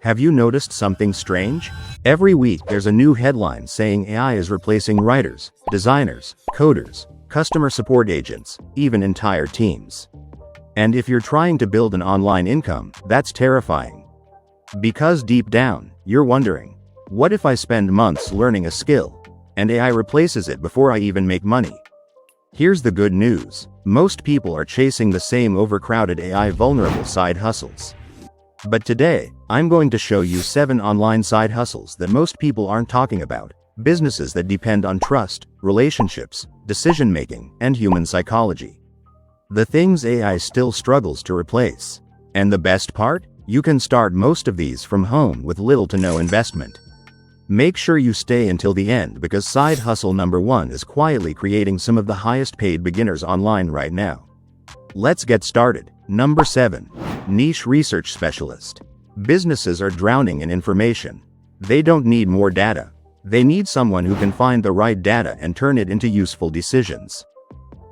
Have you noticed something strange? Every week there's a new headline saying AI is replacing writers, designers, coders, customer support agents, even entire teams. And if you're trying to build an online income, that's terrifying. Because deep down, you're wondering, what if I spend months learning a skill, and AI replaces it before I even make money? Here's the good news. Most people are chasing the same overcrowded AI-vulnerable side hustles. But today, I'm going to show you 7 online side hustles that most people aren't talking about. Businesses that depend on trust, relationships, decision-making, and human psychology. The things AI still struggles to replace. And the best part? You can start most of these from home with little to no investment. Make sure you stay until the end because side hustle number 1 is quietly creating some of the highest paid beginners online right now. Let's get started. Number 7. Niche research specialist. Businesses are drowning in information. They don't need more data. They need someone who can find the right data and turn it into useful decisions.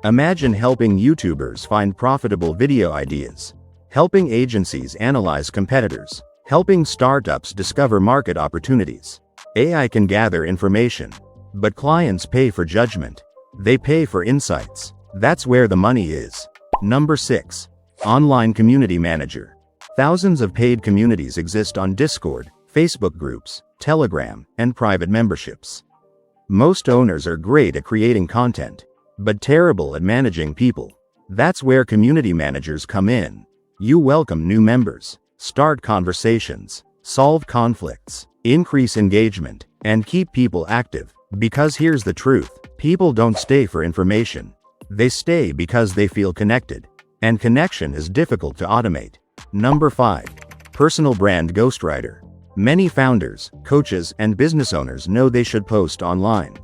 Imagine helping YouTubers find profitable video ideas, helping agencies analyze competitors, helping startups discover market opportunities. AI can gather information, but clients pay for judgment. They pay for insights. That's where the money is. Number 6. Online community manager. Thousands of paid communities exist on Discord, Facebook groups, Telegram, and private memberships. Most owners are great at creating content, but terrible at managing people. That's where community managers come in. You welcome new members, start conversations, solve conflicts, increase engagement, and keep people active. Because here's the truth, people don't stay for information. They stay because they feel connected. And connection is difficult to automate. Number 5. Personal brand ghostwriter. Many founders, coaches, and business owners know they should post online.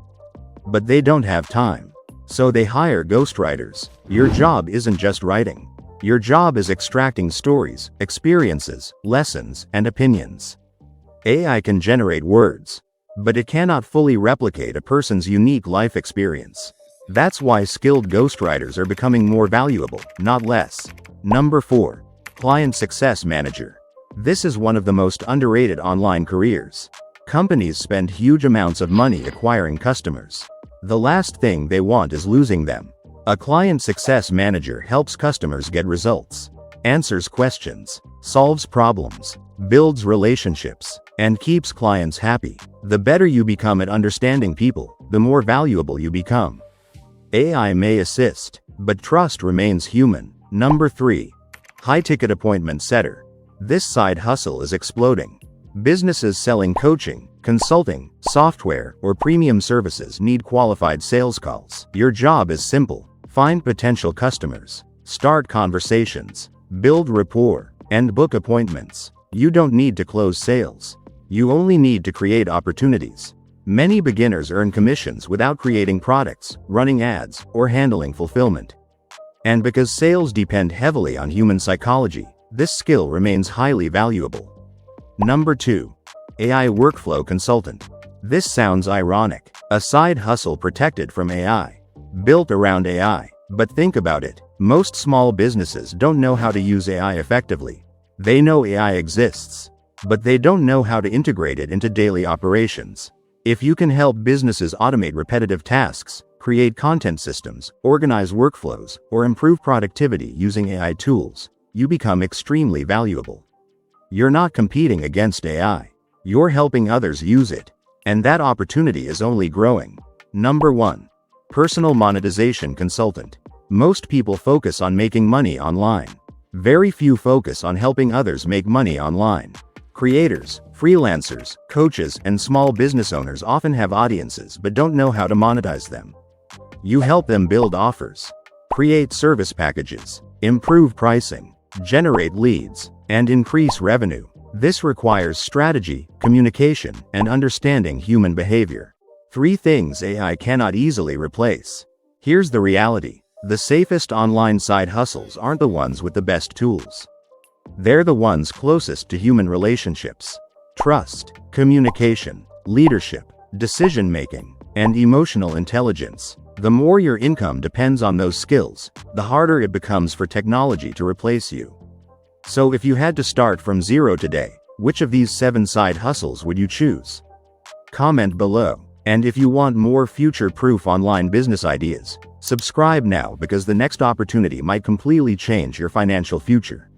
But they don't have time. So they hire ghostwriters. Your job isn't just writing. Your job is extracting stories, experiences, lessons, and opinions. AI can generate words, but it cannot fully replicate a person's unique life experience. That's why skilled ghostwriters are becoming more valuable, not less. Number 4. Client Success Manager. This is one of the most underrated online careers. Companies spend huge amounts of money acquiring customers. The last thing they want is losing them. A client success manager helps customers get results, answers questions, solves problems, builds relationships, and keeps clients happy. The better you become at understanding people, the more valuable you become. AI may assist, but trust remains human. Number 3. High-ticket appointment setter. This side hustle is exploding. Businesses selling coaching, consulting, software, or premium services need qualified sales calls. Your job is simple. Find potential customers, start conversations, build rapport, and book appointments. You don't need to close sales. You only need to create opportunities. Many beginners earn commissions without creating products, running ads, or handling fulfillment. And because sales depend heavily on human psychology, this skill remains highly valuable. Number 2. AI workflow consultant. This sounds ironic. A side hustle protected from AI, built around AI. But think about it. Most small businesses don't know how to use AI effectively. They know AI exists, but they don't know how to integrate it into daily operations. If you can help businesses automate repetitive tasks, create content systems, organize workflows, or improve productivity using AI tools, you become extremely valuable. You're not competing against AI. You're helping others use it. And that opportunity is only growing. Number 1. Personal monetization consultant. Most people focus on making money online. Very few focus on helping others make money online. Creators, freelancers, coaches, and small business owners often have audiences but don't know how to monetize them. You help them build offers, create service packages, improve pricing, generate leads, and increase revenue. This requires strategy, communication, and understanding human behavior. 3 things AI cannot easily replace. Here's the reality. The safest online side hustles aren't the ones with the best tools. They're the ones closest to human relationships. Trust, communication, leadership, decision-making, and emotional intelligence. The more your income depends on those skills, the harder it becomes for technology to replace you. So if you had to start from zero today, Which of these 7 side hustles would you choose? Comment below. And if you want more future-proof online business ideas, subscribe now because the next opportunity might completely change your financial future.